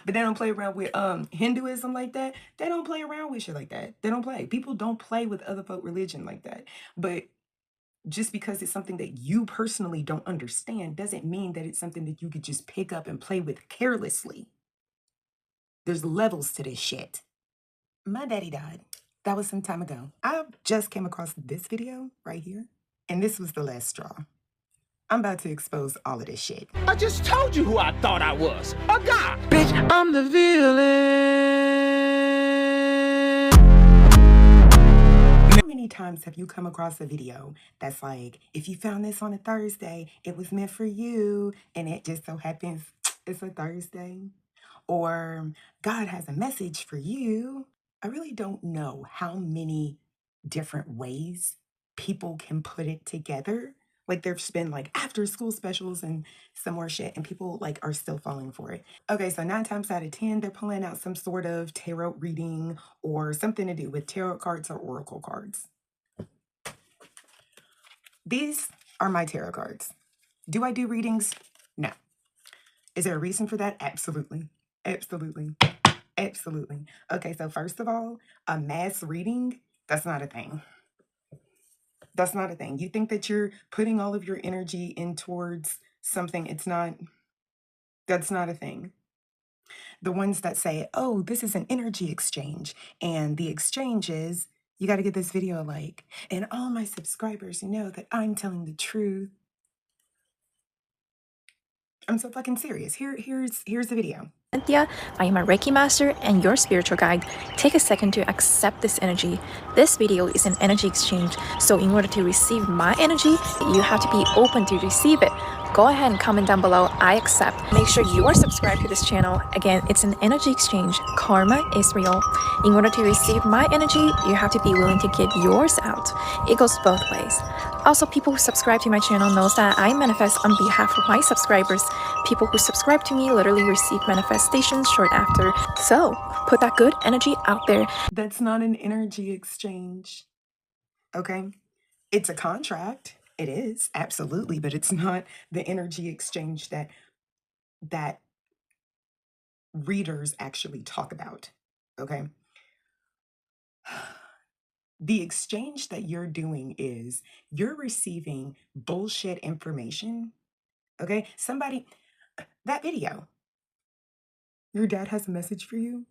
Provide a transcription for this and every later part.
But they don't play around with Hinduism like that. They don't play around with shit like that. They don't play. People don't play with other folk religion like that. But just because it's something that you personally don't understand doesn't mean that it's something that you could just pick up and play with carelessly. There's levels to this shit. My daddy died. That was some time ago. I just came across this video right here, and this was the last straw. I'm about to expose all of this shit. I just told you who I thought I was. A god. Bitch, I'm the villain. How many times have you come across a video that's like, if you found this on a Thursday, it was meant for you, and it just so happens it's a Thursday? Or God has a message for you. I really don't know how many different ways people can put it together. Like there's been like after school specials and some more shit, and people like are still falling for it. Okay, so 9 times out of 10, they're pulling out some sort of tarot reading or something to do with tarot cards or oracle cards. These are my tarot cards. Do I do readings? No. Is there a reason for that? Absolutely. Absolutely. Absolutely. Okay, so first of all, a mass reading, that's not a thing. That's not a thing. You think that you're putting all of your energy in towards something, it's not, that's not a thing. The ones that say, oh, this is an energy exchange, and the exchange is, you got to get this video a like, and all my subscribers know that I'm telling the truth. I'm so fucking serious. Here's the video. Cynthia, I am a Reiki master and your spiritual guide. Take a second to accept this energy. This video is an energy exchange, so in order to receive my energy, you have to be open to receive it. Go ahead and comment down below, I accept. Make sure you are subscribed to this channel. Again, it's an energy exchange. Karma is real. In order to receive my energy, you have to be willing to give yours out. It goes both ways. Also, people who subscribe to my channel knows that I manifest on behalf of my subscribers. People who subscribe to me literally receive manifestations short after. So, put that good energy out there. That's not an energy exchange. Okay? It's a contract. It is, absolutely, but it's not the energy exchange that readers actually talk about. Okay? The exchange that you're doing is you're receiving bullshit information. Okay? Somebody, that video, your dad has a message for you.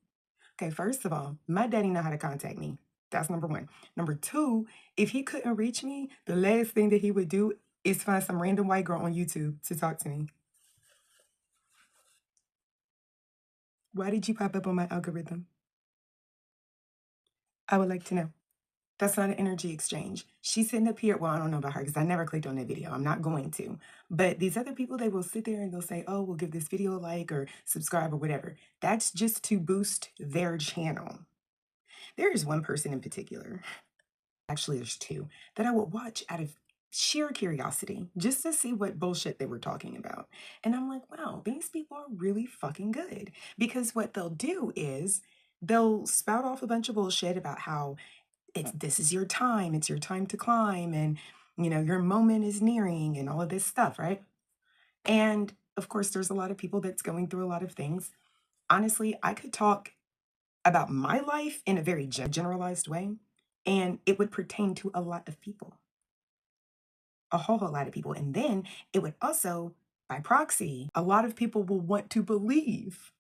Okay, first of all, my daddy know how to contact me. That's number one. Number two, if he couldn't reach me, the last thing that he would do is find some random white girl on YouTube to talk to me. Why did you pop up on my algorithm? I would like to know. That's not an energy exchange. She's sitting up here. Well, I don't know about her because I never clicked on that video. I'm not going to. But these other people, they will sit there and they'll say, oh, we'll give this video a like or subscribe or whatever. That's just to boost their channel. There is one person in particular, actually there's two, that I would watch out of sheer curiosity just to see what bullshit they were talking about. And I'm like, wow, these people are really fucking good. Because what they'll do is they'll spout off a bunch of bullshit about how this is your time, it's your time to climb, and you know, your moment is nearing and all of this stuff, right? And of course, there's a lot of people that's going through a lot of things. Honestly, I could talk about my life in a very generalized way, and it would pertain to a lot of people, a whole lot of people. And then it would also, by proxy, a lot of people will want to believe,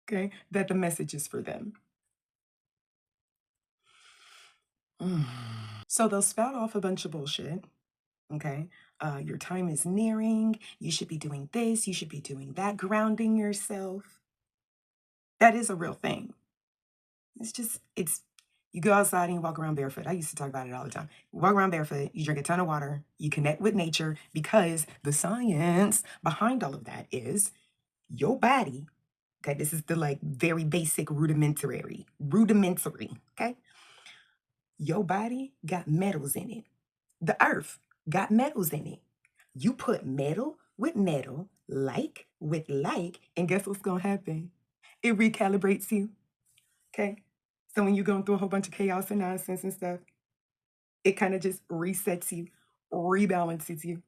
okay, that the message is for them. So they'll spout off a bunch of bullshit, okay? Your time is nearing. You should be doing this. You should be doing that. Grounding yourself. That is a real thing. You go outside and you walk around barefoot. I used to talk about it all the time. You walk around barefoot, you drink a ton of water, you connect with nature, because the science behind all of that is your body. Okay, this is the like very basic rudimentary, okay? Your body got metals in it. The earth got metals in it. You put metal with metal, like with like, and guess what's gonna happen? It recalibrates you, okay? So when you're going through a whole bunch of chaos and nonsense and stuff, it kind of just resets you, rebalances you.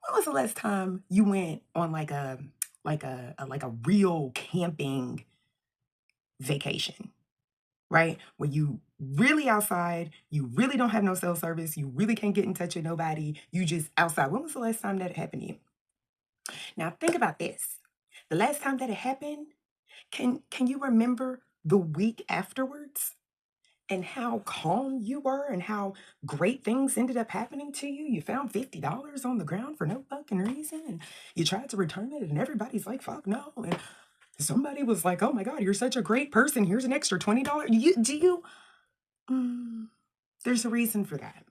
When was the last time you went on like a like a real camping vacation, right? Where you really outside, you really don't have no cell service, you really can't get in touch with nobody, you just outside. When was the last time that it happened to you? Now think about this. The last time that it happened, can you remember the week afterwards? And how calm you were and how great things ended up happening to you. You found $50 on the ground for no fucking reason. And you tried to return it and everybody's like, fuck no. And somebody was like, oh my God, you're such a great person. Here's an extra $20. There's a reason for that.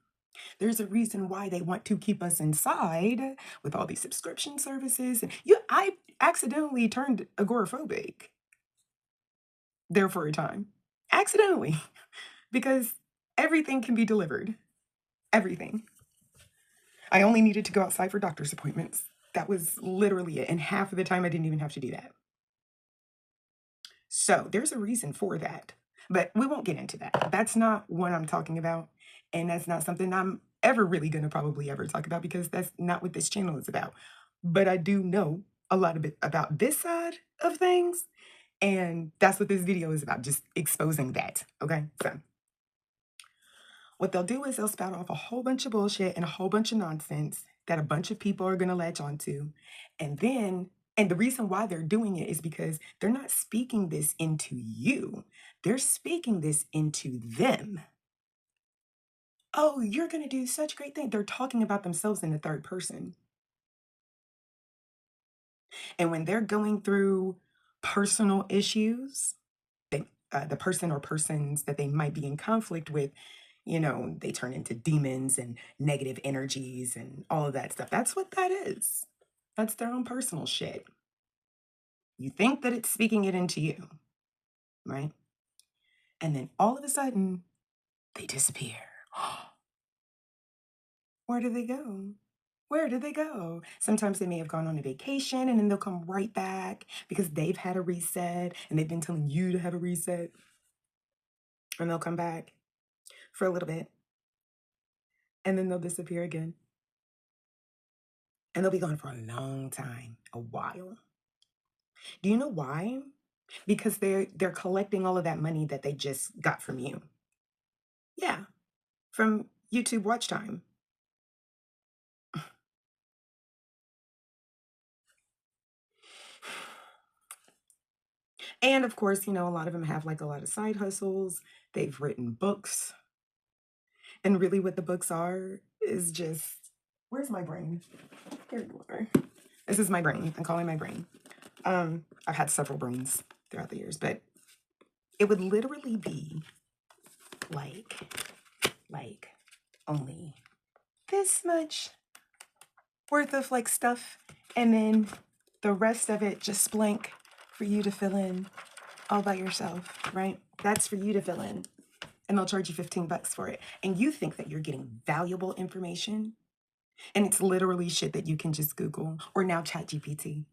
There's a reason why they want to keep us inside with all these subscription services. And I accidentally turned agoraphobic there for a time. Accidentally. Because everything can be delivered. Everything. I only needed to go outside for doctor's appointments. That was literally it. And half of the time I didn't even have to do that. So there's a reason for that. But we won't get into that. That's not what I'm talking about. And that's not something I'm ever really going to probably ever talk about because that's not what this channel is about. But I do know a lot of it about this side of things. And that's what this video is about. Just exposing that. Okay? So what they'll do is they'll spout off a whole bunch of bullshit and a whole bunch of nonsense that a bunch of people are going to latch onto. And the reason why they're doing it is because they're not speaking this into you. They're speaking this into them. Oh, you're going to do such great things. They're talking about themselves in the third person. And when they're going through personal issues, the person or persons that they might be in conflict with, they turn into demons and negative energies and all of that stuff. That's what that is. That's their own personal shit. You think that it's speaking it into you, right? And then all of a sudden, they disappear. Where do they go? Where did they go? Sometimes they may have gone on a vacation and then they'll come right back because they've had a reset and they've been telling you to have a reset. And they'll come back for a little bit. And then they'll disappear again. And they'll be gone for a long time, a while. Do you know why? Because they're collecting all of that money that they just got from you. Yeah, from YouTube watch time. And of course, a lot of them have like a lot of side hustles. They've written books. And really what the books are is just, where's my brain? Here you are. This is my brain. I'm calling my brain. I've had several brains throughout the years, but it would literally be like only this much worth of like stuff, and then the rest of it just blank for you to fill in all by yourself, right? That's for you to fill in. And they'll charge you $15 for it. And you think that you're getting valuable information. And it's literally shit that you can just Google or now ChatGPT.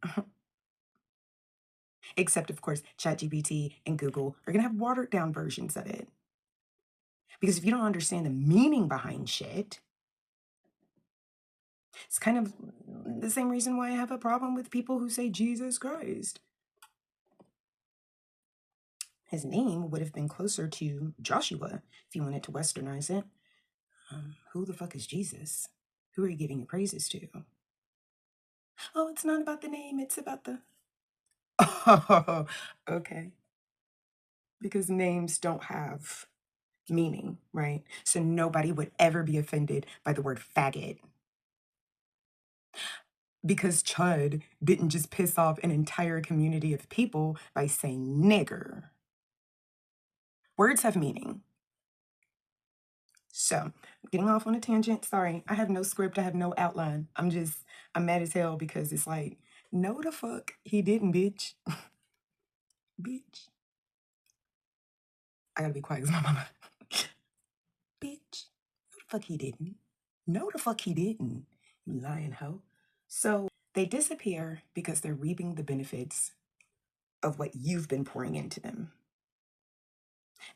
Except, of course, ChatGPT and Google are going to have watered down versions of it. Because if you don't understand the meaning behind shit, it's kind of the same reason why I have a problem with people who say Jesus Christ. His name would have been closer to Joshua if you wanted to westernize it. Who the fuck is Jesus? Who are you giving your praises to? Oh, it's not about the name, it's about the... Oh, okay. Because names don't have meaning, right? So nobody would ever be offended by the word faggot. Because Chud didn't just piss off an entire community of people by saying nigger. Words have meaning. So, getting off on a tangent. Sorry, I have no script. I have no outline. I'm mad as hell because it's like, no the fuck he didn't, bitch. Bitch. I gotta be quiet because my mama. Bitch. No the fuck he didn't. No the fuck he didn't. You lying hoe. So, they disappear because they're reaping the benefits of what you've been pouring into them.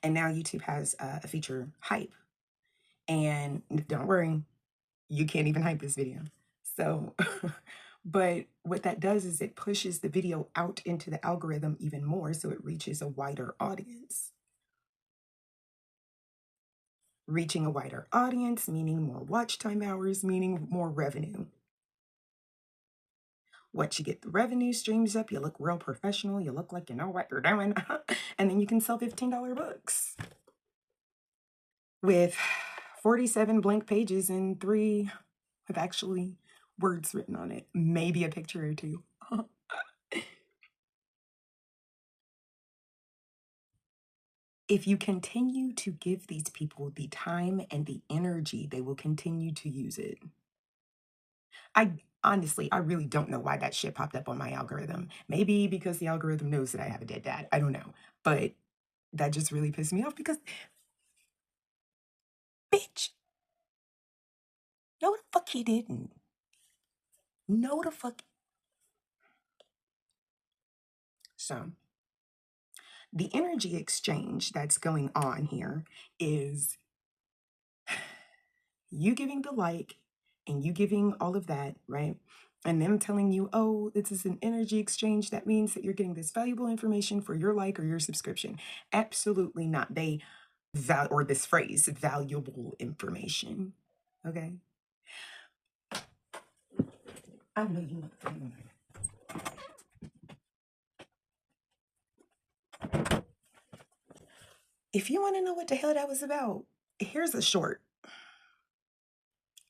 And now YouTube has a feature, hype. And don't worry, you can't even hype this video. So But what that does is it pushes the video out into the algorithm even more, so it reaches a wider audience. Reaching a wider audience, meaning more watch time hours, meaning more revenue. Once you get the revenue streams up, you look real professional, you look like you know what you're doing, and then you can sell $15 books with 47 blank pages and 3 with actually words written on it, maybe a picture or 2. If you continue to give these people the time and the energy, they will continue to use it. I honestly, I really don't know why that shit popped up on my algorithm. Maybe because the algorithm knows that I have a dead dad. I don't know. But that just really pissed me off because, bitch, no the fuck he didn't. No the fuck. So, the energy exchange that's going on here is you giving the like and you giving all of that, right? And them telling you, oh, this is an energy exchange. That means that you're getting this valuable information for your like or your subscription. Absolutely not. Or this phrase, valuable information. Okay. I know you motherfucking. If you want to know what the hell that was about, here's a short.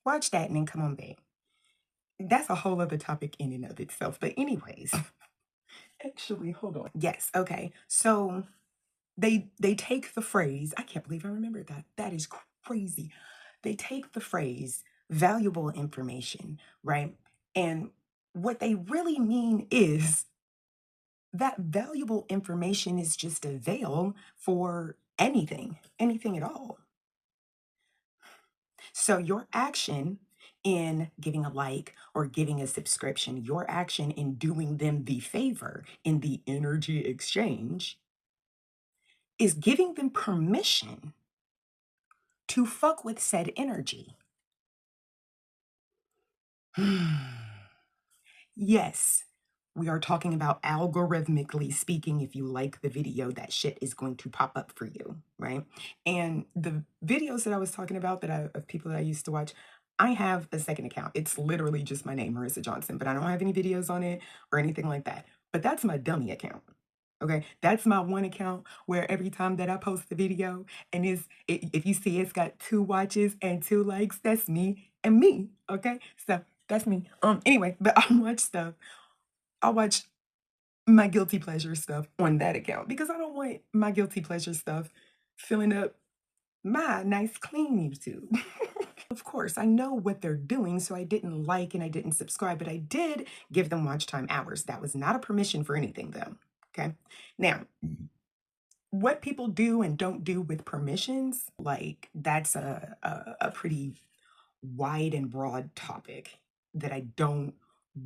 Watch that and then come on back. That's a whole other topic in and of itself. But anyways, actually, hold on. Yes, okay. So they take the phrase, I can't believe I remembered that. That is crazy. They take the phrase valuable information, right? And what they really mean is that valuable information is just a veil for anything at all. So your action in giving a like or giving a subscription, your action in doing them the favor in the energy exchange is giving them permission to fuck with said energy. Yes, we are talking about algorithmically speaking. If you like the video, that shit is going to pop up for you, right? And the videos that I was talking about of people that I used to watch, I have a second account. It's literally just my name, Marissa Johnson, but I don't have any videos on it or anything like that. But that's my dummy account. Okay, that's my one account where every time that I post the video and if you see it's got 2 watches and 2 likes, that's me and me. Okay, so that's me. Anyway, but I'll watch my guilty pleasure stuff on that account because I don't want my guilty pleasure stuff filling up my nice clean YouTube. Of course, I know what they're doing, so I didn't like and I didn't subscribe, but I did give them watch time hours. That was not a permission for anything, though. Okay. Now, what people do and don't do with permissions, like that's a pretty wide and broad topic that I don't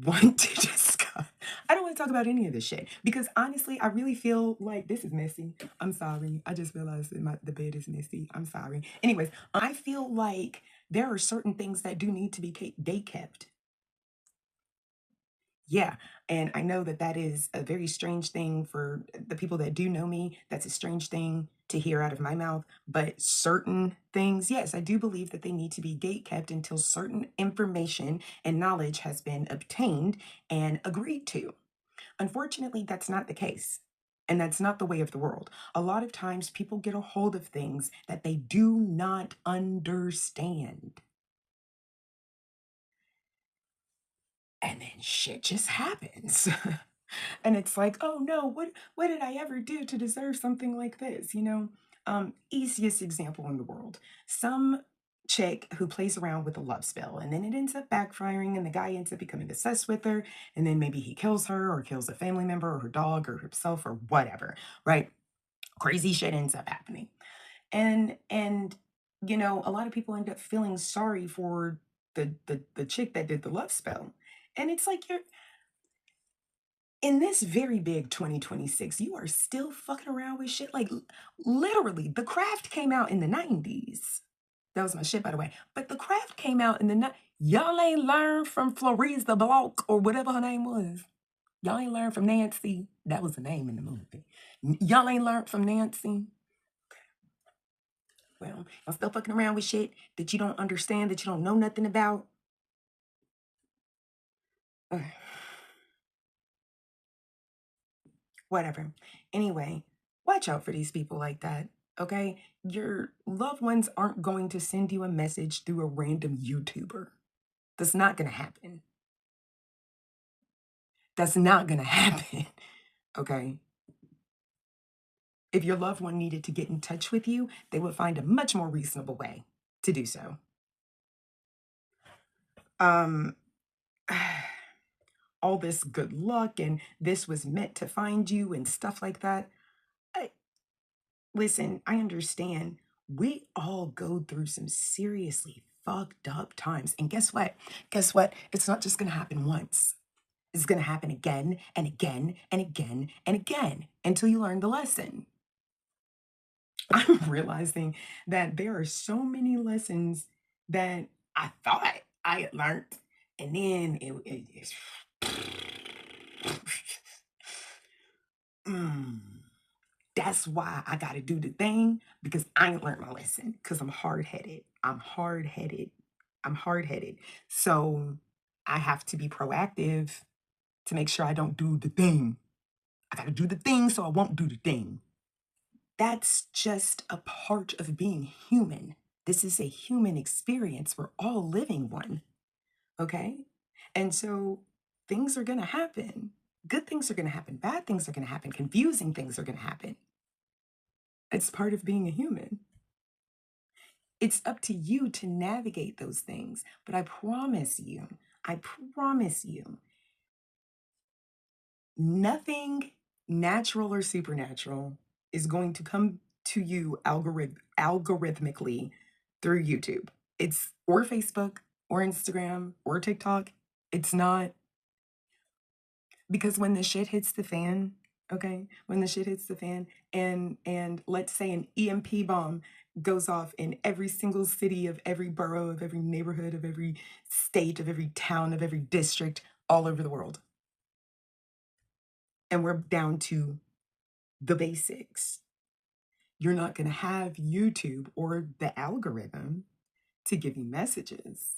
want to discuss. I don't want to talk about any of this shit because honestly, I really feel like this is messy. I'm sorry. I just realized that the bed is messy. I'm sorry. Anyways, I feel like there are certain things that do need to be gate kept. Yeah, and I know that that is a very strange thing for the people that do know me. That's a strange thing to hear out of my mouth. But certain things, yes, I do believe that they need to be gate kept until certain information and knowledge has been obtained and agreed to. Unfortunately, that's not the case. And that's not the way of the world. A lot of times people get a hold of things that they do not understand. And then shit just happens. And it's like, oh no, what did I ever do to deserve something like this? Easiest example in the world. Some chick who plays around with a love spell and then it ends up backfiring and the guy ends up becoming obsessed with her and then maybe he kills her or kills a family member or her dog or himself or whatever, right? Crazy shit ends up happening. And a lot of people end up feeling sorry for the chick that did the love spell. And it's like you're in this very big 2026, you are still fucking around with shit. Like literally, The Craft came out in the 90s. That was my shit, by the way. But The Craft came out in the night. Y'all ain't learned from Floriza Block or whatever her name was. Y'all ain't learned from Nancy. That was the name in the movie. Y'all ain't learned from Nancy. Well, I'm still fucking around with shit that you don't understand, that you don't know nothing about. Whatever. Anyway, watch out for these people like that, okay? Your loved ones aren't going to send you a message through a random YouTuber. That's not going to happen. That's not going to happen, okay? If your loved one needed to get in touch with you, they would find a much more reasonable way to do so. All this good luck and this was meant to find you and stuff like that. Listen, I understand. We all go through some seriously fucked up times. And guess what? Guess what? It's not just going to happen once. It's going to happen again and again and again and again until you learn the lesson. I'm realizing that there are so many lessons that I thought I had learned. And then it's that's why I got to do the thing, because I ain't learned my lesson, because I'm hard-headed. I'm hard-headed. I'm hard-headed. So I have to be proactive to make sure I don't do the thing. I got to do the thing so I won't do the thing. That's just a part of being human. This is a human experience. We're all living one. Okay? And so things are going to happen. Good things are going to happen. Bad things are going to happen. Confusing things are going to happen. It's part of being a human. It's up to you to navigate those things. But I promise you, nothing natural or supernatural is going to come to you algorithmically through YouTube. It's or Facebook or Instagram or TikTok. It's not. Because when the shit hits the fan, okay, when the shit hits the fan and let's say an EMP bomb goes off in every single city of every borough, of every neighborhood, of every state, of every town, of every district, all over the world. And we're down to the basics. You're not going to have YouTube or the algorithm to give you messages.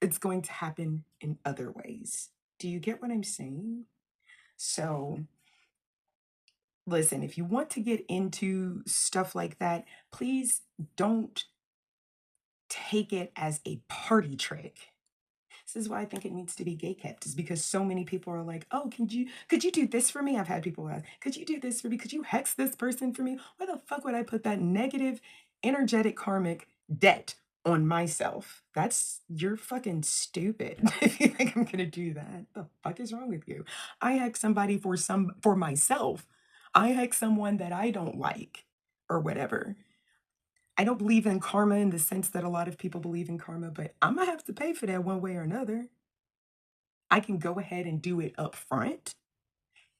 It's going to happen in other ways. Do you get what I'm saying? So, listen, if you want to get into stuff like that, please don't take it as a party trick. This is why I think it needs to be gatekept, is because so many people are like, oh, could you do this for me? I've had people ask, could you do this for me? Could you hex this person for me? Why the fuck would I put that negative, energetic, karmic debt on myself? You're fucking stupid if you think I'm gonna do that. The fuck is wrong with you? I hex somebody for myself. I hex someone that I don't like or whatever. I don't believe in karma in the sense that a lot of people believe in karma, but I'm gonna have to pay for that one way or another. I can go ahead and do it up front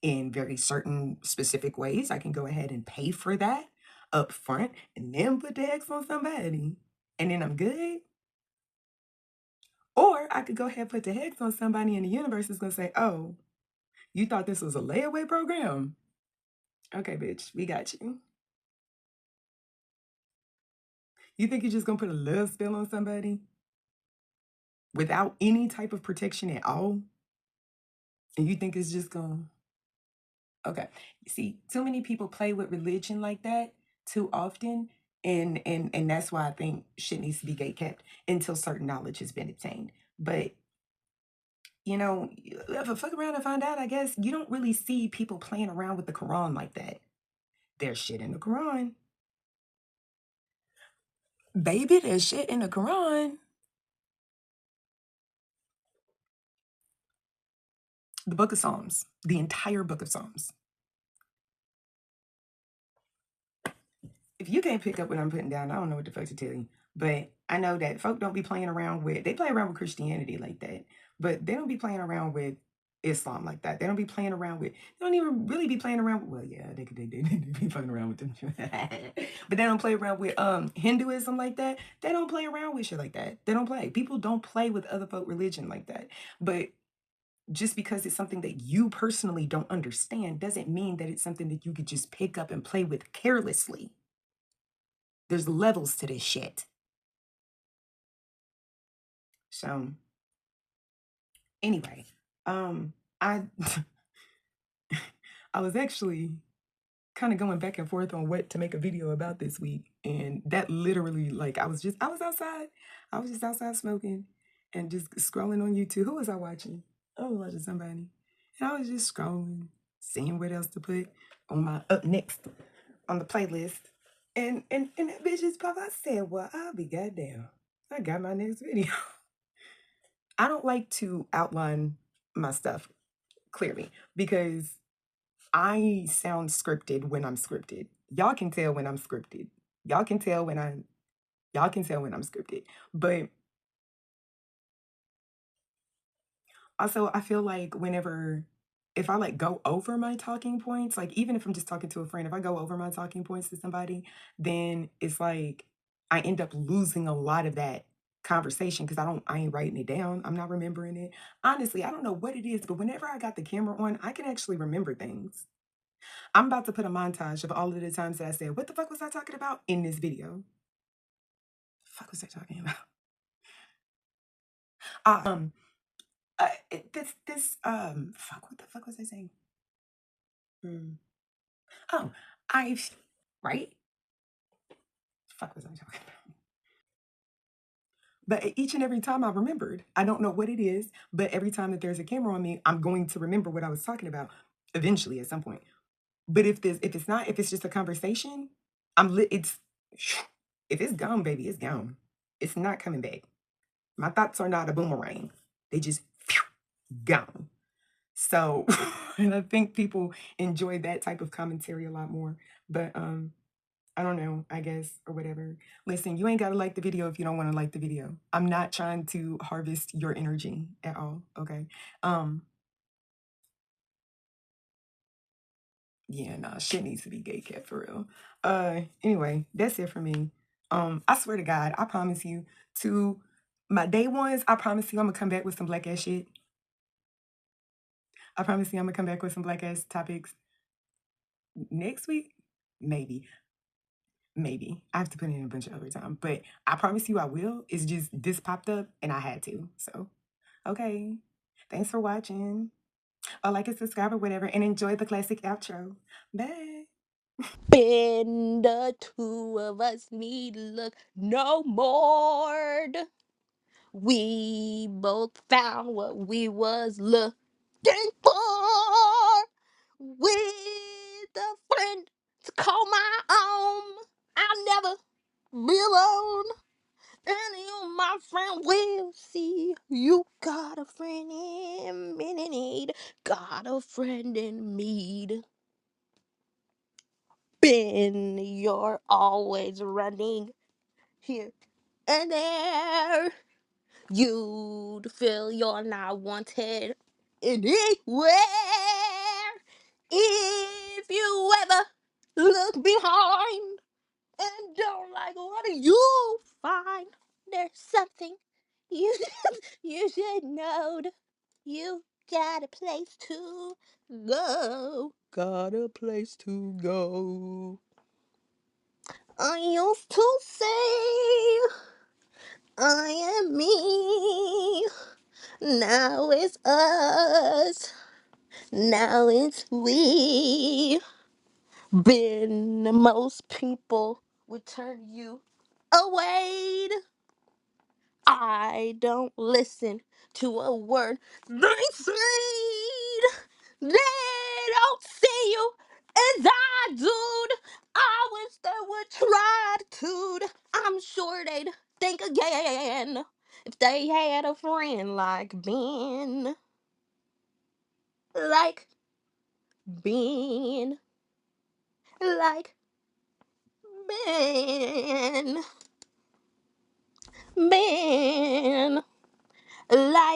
in very certain specific ways. I can go ahead and pay for that up front and then put the hex on somebody, and then I'm good. Or I could go ahead and put the hex on somebody and the universe is gonna say, oh, you thought this was a layaway program? Okay, bitch, we got you. You think you're just gonna put a love spell on somebody without any type of protection at all? And you think it's just gonna... Okay. You see, too many people play with religion like that too often. And that's why I think shit needs to be gatekept until certain knowledge has been obtained. But you know, if I fuck around and find out, I guess you don't really see people playing around with the Quran like that. There's shit in the Quran. Baby, there's shit in the Quran. The book of Psalms, the entire book of Psalms. If you can't pick up what I'm putting down, I don't know what the fuck to tell you. But I know that folk don't be playing around with, they play around with Christianity like that, but they don't be playing around with Islam like that. They don't be playing around with, they don't even really be playing around with, well, yeah, they be playing around with them. But they don't play around with Hinduism like that. They don't play around with shit like that. They don't play. People don't play with other folk religion like that. But just because it's something that you personally don't understand doesn't mean that it's something that you could just pick up and play with carelessly. There's levels to this shit. So anyway, I I was actually kind of going back and forth on what to make a video about this week, and that literally, like, I was outside. I was just outside smoking and just scrolling on YouTube. Who was I watching? I was watching somebody, and I was just scrolling, seeing what else to put on my up next on the playlist, and that bitch just popped. I said, well, I'll be goddamn, I got my next video. I don't like to outline my stuff clearly because I sound scripted when I'm scripted. Y'all can tell when I'm scripted. Y'all can tell when I'm scripted. But also I feel like if I like go over my talking points, like even if I'm just talking to a friend, if I go over my talking points to somebody, then it's like I end up losing a lot of that conversation because I ain't writing it down. I'm not remembering it. Honestly, I don't know what it is, but whenever I got the camera on, I can actually remember things. I'm about to put a montage of all of the times that I said, what the fuck was I talking about in this video? The fuck was I talking about? Um, fuck, what the fuck was I saying? Oh, right? Fuck was I talking about? But each and every time I remembered, I don't know what it is, but every time that there's a camera on me, I'm going to remember what I was talking about eventually at some point. But if it's just a conversation, it's, if it's gone, baby, it's gone. It's not coming back. My thoughts are not a boomerang. They just gone. So, and I think people enjoy that type of commentary a lot more. But I don't know, I guess, or whatever. Listen, you ain't gotta like the video if you don't want to like the video. I'm not trying to harvest your energy at all, okay? Yeah, nah, shit needs to be gay cat for real. Anyway, that's it for me. I swear to God, I promise you, to my day ones, I promise you I'm gonna come back with some black ass shit. I promise you I'm gonna come back with some black ass topics next week. Maybe. Maybe. I have to put in a bunch of overtime. But I promise you I will. It's just this popped up and I had to. So, okay. Thanks for watching. Or like and subscribe or whatever. And enjoy the classic outro. Bye. Been the two of us need look no more. We both found what we was looking for. With a friend to call my own. I'll never be alone. And you, my friend, will see you got a friend in need. Got a friend in need. Ben, you're always running here and there. You'd feel you're not wanted anywhere. If you ever look behind and don't like what you find, there's something you you should know. You got a place to go. Got a place to go. I used to say I am me. Now it's us. Now it's we. Been most people would turn you away. I don't listen to a word they say. They don't see you as I do. I wish they would try to. I'm sure they'd think again if they had a friend like Ben. Like Ben. Like Ben. Ben. Like